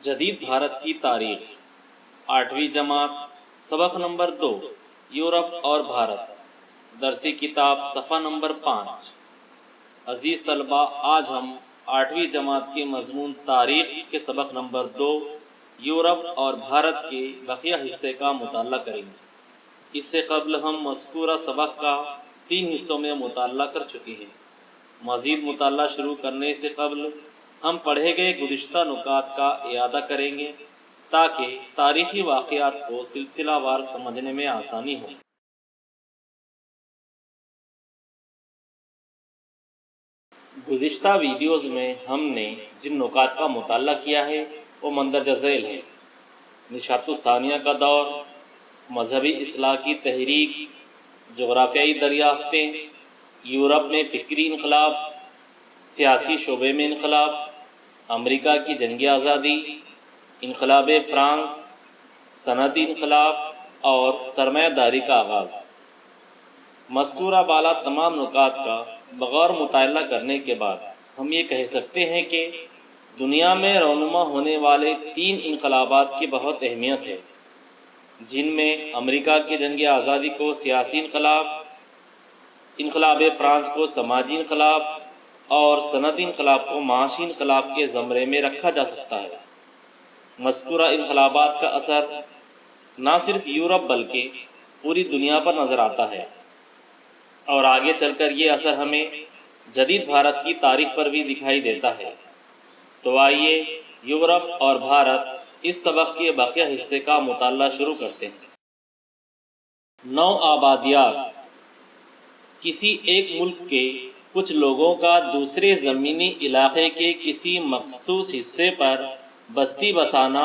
जदीद भारत की तारीख 8वीं जमात सबक नंबर 2 यूरोप और भारत दरसी किताब सफ़ा नंबर 5। अजीज़ तलबा, आज हम 8वीं जमात के मजमून तारीख के सबक नंबर 2 यूरोप और भारत के बकिया हिस्से का मुताला करेंगे। इससे कबल हम मज़कूरा सबक का 3 हिस्सों में मुताला कर चुके हैं। मज़ीद मुताला शुरू करने से कबल हम पढ़े गए गुज़िश्ता नुकात का इयादा करेंगे ताकि तारीख़ी वाक़यात को सिलसिलावार समझने में आसानी हो। गुज़िश्ता वीडियोज़ में हमने जिन नुकात का मुताला किया है वो मंदरजा ज़ैल है। निशातुस्सानिया का दौर, मजहबी इस्लाह की तहरीक, जोग्राफियाई दरियाफ्तें, यूरोप में फ़िक्री इनकलाब, सियासी शोबे में इनकलाब, अमरीका की जंग आज़ादी, इनकलाब फ़्रांस, सनअती इनकलाब और सरमायादारी का आगाज़। मज़कूरा बाला तमाम नुकात का बग़ौर मुताला करने के बाद हम ये कह सकते हैं कि दुनिया में रौनुमा होने वाले 3 इनकलाबात की बहुत अहमियत है, जिनमें अमरीका की जंग आज़ादी को सियासी इनकलाब, इनकलाब फ़्रांस को समाजी इनकलाब और सनअती इनकलाब को माशी इनकलाब के ज़मरे में रखा जा सकता है। मज़कूरा इनकलाबात का असर न सिर्फ यूरोप बल्कि पूरी दुनिया पर नज़र आता है और आगे चलकर ये असर हमें जदीद भारत की तारीख़ पर भी दिखाई देता है। तो आइए यूरोप और भारत इस सबक के बाक़िया हिस्से का मुताला शुरू करते हैं। नौ आबादियात किसी एक मुल्क के कुछ लोगों का दूसरे ज़मीनी इलाक़े के किसी मखसूस हिस्से पर बस्ती बसाना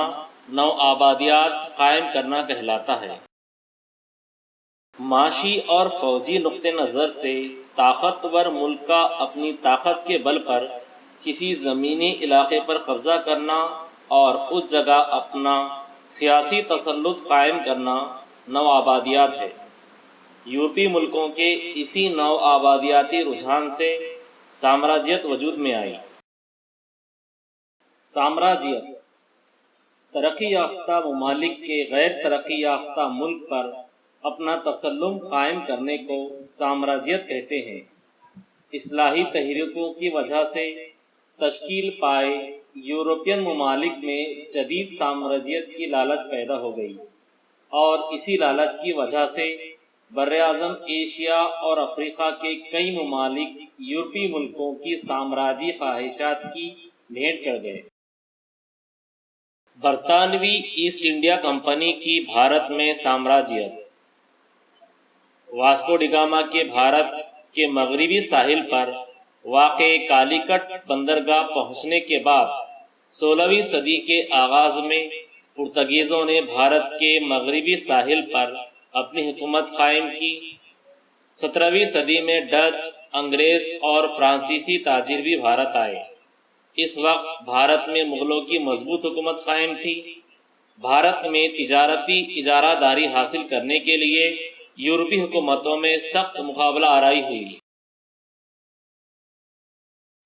नौ आबादियात कायम करना कहलाता है। माशी और फ़ौजी नुक्ते नज़र से ताकतवर मुल्क का अपनी ताकत के बल पर किसी ज़मीनी इलाक़े पर कब्ज़ा करना और उस जगह अपना सियासी तसल्लुत कायम करना नौ आबादियात है। यूरोपी मुल्कों के इसी नौ आबादियाती रुझान से साम्राज्यत वजूद में आई। साम्राज्यत तरक्की याफ्ता ममालिक के गैर तरक्की याफ्ता मुल्क पर अपना तसल्लुम कायम करने को साम्राज्यत कहते हैं। इस्लाही तहरीकों की वजह से तश्कील पाए यूरोपियन ममालिक में जदीद साम्राज्यत की लालच पैदा हो गई और इसी लालच की वजह से बर्र-ए-आज़म एशिया और अफ्रीका के कई ममालिक यूरोपी मुल्कों की साम्राज्यी ख्वाहिशात की भेंट चढ़ गए। बरतानवी ईस्ट इंडिया कंपनी की भारत में साम्राज्यत वास्को डी गामा के भारत के मगरबी साहिल पर वाक़े कालीकट बंदरगाह पहुँचने के बाद 16वीं सदी के आगाज़ में पुर्तगीज़ों ने भारत के मगरबी साहिल पर अपनी हुकूमत कायम की। 17वीं सदी में डच, अंग्रेज़ और फ्रांसीसी ताजिर भी भारत आए। इस वक्त भारत में मुग़लों की मजबूत हुकूमत कायम थी। भारत में तिजारती इजारादारी हासिल करने के लिए यूरोपी हुकूमतों में सख्त मुकाबला आराई हुई।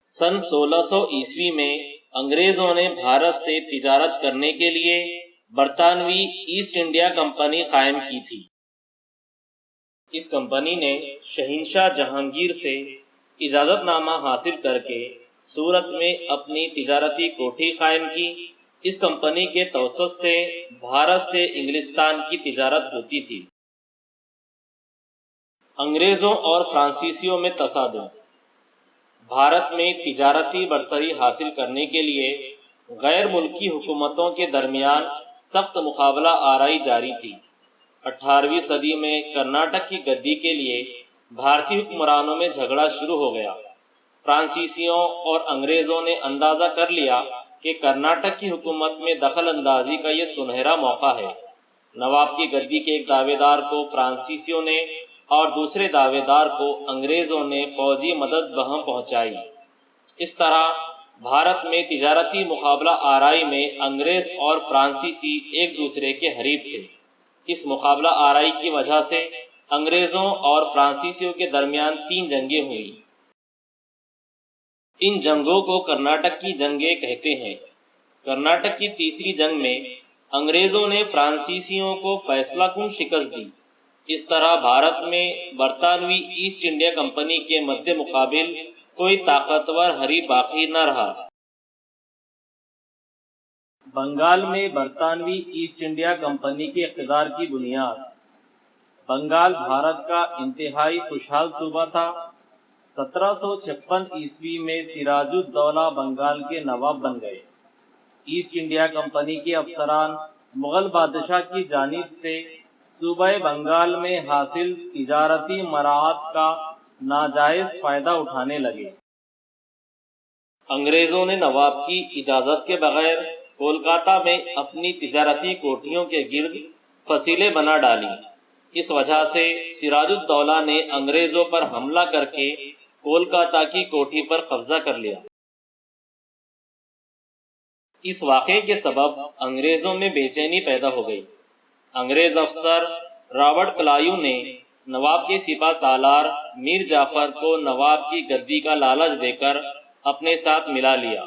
सन 1600 ईस्वी में अंग्रेज़ों ने भारत से तिजारत करने के लिए बरतानवी ईस्ट इंडिया कंपनी कायम की थी। इस कंपनी ने शहंशाह जहांगीर से इजाज़तनामा हासिल करके सूरत में अपनी तिजारती कोठी कायम की। इस कंपनी के तवसत से भारत से इंग्लिस्तान की तिजारत होती थी। अंग्रेज़ों और फ्रांसीसियों में तसादुम। भारत में तिजारती बरतरी हासिल करने के लिए गैर मुल्की हुकूमतों के दरमियान सख्त मुकाबला आराई जारी थी। 18वीं सदी में कर्नाटक की गद्दी के लिए भारतीय हुक्मरानों में झगड़ा शुरू हो गया। फ्रांसीसियों और अंग्रेज़ों ने अंदाज़ा कर लिया कि कर्नाटक की हुकूमत में दखल अंदाजी का ये सुनहरा मौका है। नवाब की गद्दी के एक दावेदार को फ्रांसीसियों ने और दूसरे दावेदार को अंग्रेज़ों ने फ़ौजी मदद बहम पहुंचाई। इस तरह भारत में तिजारती मुकाबला आराई में अंग्रेज़ और फ्रांसीसी एक दूसरे के हरीफ थे। इस मुकाबला आराई की वजह से अंग्रेज़ों और फ्रांसीसियों के दरमियान 3 जंगें हुई। इन जंगों को कर्नाटक की जंगें कहते हैं। کرناٹک کی تیسری جنگ میں انگریزوں نے فرانسیسیوں کو فیصلہ کن شکست دی۔ اس طرح بھارت میں برطانوی ایسٹ انڈیا کمپنی کے مد مقابل کوئی طاقتور حریف باقی نہ رہا۔ بنگال میں برطانوی ایسٹ انڈیا کمپنی کے اقتدار کی بنیاد۔ بنگال بھارت کا انتہائی خوشحال صوبہ تھا۔ 1756 میں سراج الدولہ بنگال کے نواب بن گئے۔ ایسٹ انڈیا کمپنی کے افسران مغل بادشاہ کی جانب سے صوبہ بنگال میں حاصل تجارتی مراعات کا ناجائز فائدہ اٹھانے لگے۔ انگریزوں نے نواب کی اجازت کے بغیر کولکاتہ میں اپنی تجارتی کوٹھیوں کے گرد فصیلیں بنا ڈالی۔ اس وجہ سے سراج الدولہ نے انگریزوں پر حملہ کر کے کولکاتہ کی کوٹھی پر قبضہ کر لیا۔ اس واقعے کے سبب انگریزوں میں بے چینی پیدا ہو گئی۔ انگریز افسر رابرٹ کلائیو نے نواب کے سپہ سالار میر جعفر کو نواب کی گدی کا لالچ دے کر اپنے ساتھ ملا لیا۔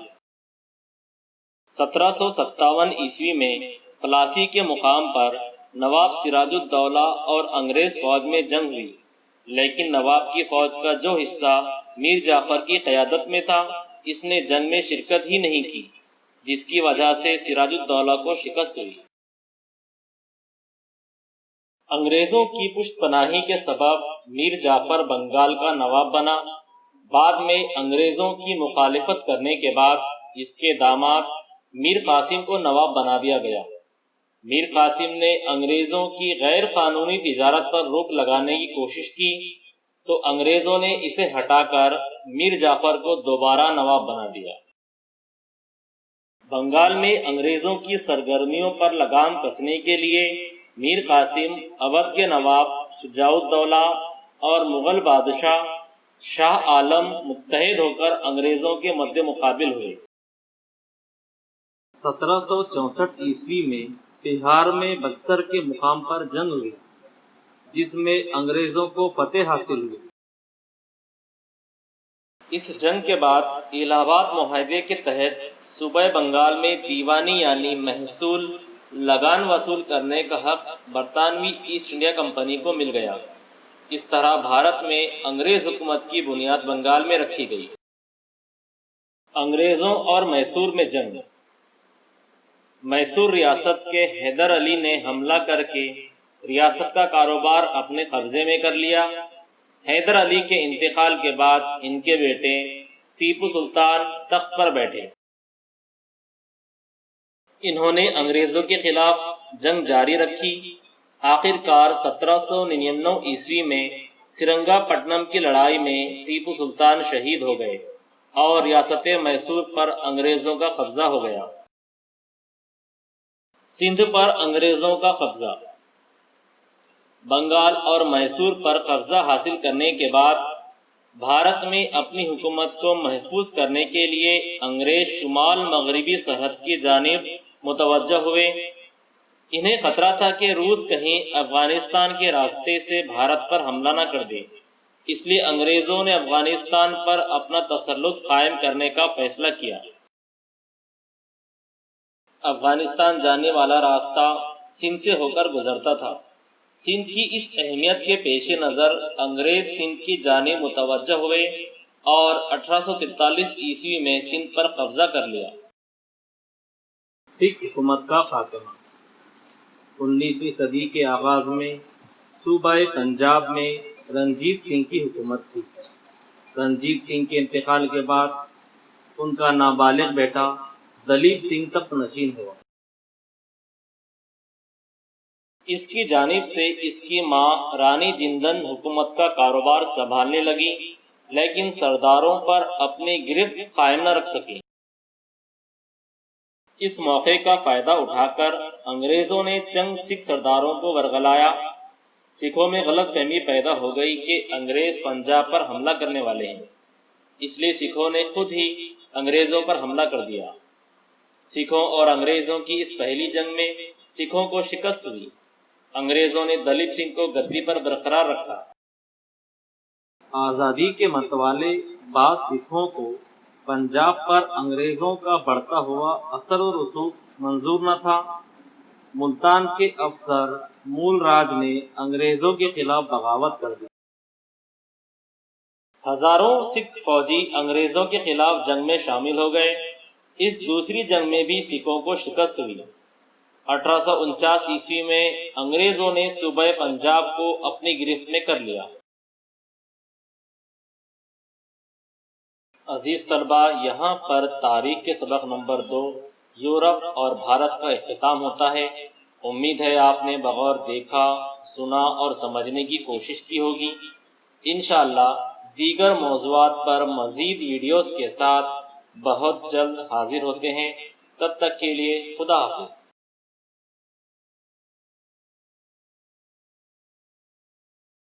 1757 میں پلاسی کے مقام پر نواب سراج الدولہ اور انگریز فوج میں جنگ ہوئی، لیکن نواب کی فوج کا جو حصہ میر جعفر کی قیادت میں تھا اس نے جنگ میں شرکت ہی نہیں کی، جس کی وجہ سے سراج الدولہ کو شکست ہوئی۔ انگریزوں کی پشت پناہی کے سبب میر جعفر بنگال کا نواب بنا۔ بعد میں انگریزوں کی مخالفت کرنے کے بعد اس کے داماد میر قاسم کو نواب بنا دیا گیا۔ میر قاسم نے انگریزوں کی غیر قانونی تجارت پر روک لگانے کی کوشش کی تو انگریزوں نے اسے ہٹا کر میر جعفر کو دوبارہ نواب بنا دیا۔ بنگال میں انگریزوں کی سرگرمیوں پر لگام کسنے کے لیے میر قاسم اودھ کے نواب شجاع الدولہ اور مغل بادشاہ شاہ عالم متحد ہو کر انگریزوں کے مد مقابل ہوئے۔ 1764 میں بہار میں بکسر کے مقام پر جنگ ہوئی، جس میں انگریزوں کو فتح حاصل ہوئی۔ اس جنگ کے بعد الہ آباد معاہدے کے تحت صوبہ بنگال میں دیوانی یعنی محصول لگان وصول کرنے کا حق برطانوی ایسٹ انڈیا کمپنی کو مل گیا۔ اس طرح بھارت میں انگریز حکومت کی بنیاد بنگال میں رکھی گئی۔ انگریزوں اور میسور میں جنگ۔ میسور ریاست کے حیدر علی نے حملہ کر کے ریاست کا کاروبار اپنے قبضے میں کر لیا۔ حیدر علی کے انتقال کے بعد ان کے بیٹے ٹیپو سلطان تخت پر بیٹھے۔ انہوں نے انگریزوں کے خلاف جنگ جاری رکھی۔ آخر کار 1799 میں سرنگا پٹنم کی لڑائی میں ٹیپو سلطان شہید ہو گئے اور ریاست میسور پر انگریزوں کا قبضہ ہو گیا۔ سندھ پر انگریزوں کا قبضہ۔ بنگال اور میسور پر قبضہ حاصل کرنے کے بعد بھارت میں اپنی حکومت کو محفوظ کرنے کے لیے انگریز شمال مغربی سرحد کی جانب متوجہ ہوئے۔ انہیں خطرہ تھا کہ روس کہیں افغانستان کے راستے سے بھارت پر حملہ نہ کر دے، اس لیے انگریزوں نے افغانستان پر اپنا تسلط قائم کرنے کا فیصلہ کیا۔ افغانستان جانے والا راستہ سندھ سے ہو کر گزرتا تھا۔ سندھ کی اس اہمیت کے پیش نظر انگریز سندھ کی جانب متوجہ ہوئے اور 1843 میں سندھ پر قبضہ کر لیا۔ سکھ حکومت کا خاتمہ۔ 19ویں صدی کے آغاز میں صوبہ پنجاب میں رنجیت سنگھ کی حکومت تھی۔ رنجیت سنگھ کے انتقال کے بعد ان کا نابالغ بیٹا دلیپ سنگھ تخت نشین ہوا۔ اس کی جانب سے اس کی ماں رانی جندن حکومت کا کاروبار سنبھالنے لگی، لیکن سرداروں پر اپنی گرفت قائم نہ رکھ سکی۔ اس موقع کا فائدہ اٹھا کر انگریزوں نے چند سکھ سرداروں کو ورغلایا۔ سکھوں میں غلط فہمی پیدا ہو گئی کہ انگریز پنجاب پر حملہ کرنے والے ہیں، اس لیے سکھوں نے خود ہی انگریزوں پر حملہ کر دیا۔ سکھوں اور انگریزوں کی اس پہلی جنگ میں سکھوں کو شکست ہوئی۔ انگریزوں نے دلیپ سنگھ کو گدی پر برقرار رکھا۔ آزادی کے متوالے بعض سکھوں کو पंजाब पर अंग्रेजों का बढ़ता हुआ असर और रसूख मंजूर न था। मुल्तान के अफसर मूल राज ने अंग्रेजों के खिलाफ बगावत कर दी। हजारों सिख फौजी अंग्रेजों के खिलाफ जंग में शामिल हो गए। इस दूसरी जंग में भी सिखों को शिकस्त हुई। 1849 ईस्वी में अंग्रेजों ने सूबे पंजाब को अपनी गिरफ्त में कर लिया। अजीज तलबा, यहाँ पर तारीख के सबक नंबर 2 यूरोप और भारत का इख्तिताम होता है। उम्मीद है आपने बगौर देखा, सुना और समझने की कोशिश की होगी। इंशाअल्लाह दीगर मौज़ूआत पर मज़ीद वीडियोस के साथ बहुत जल्द हाजिर होते हैं। तब तक के लिए खुदा हाफिज़।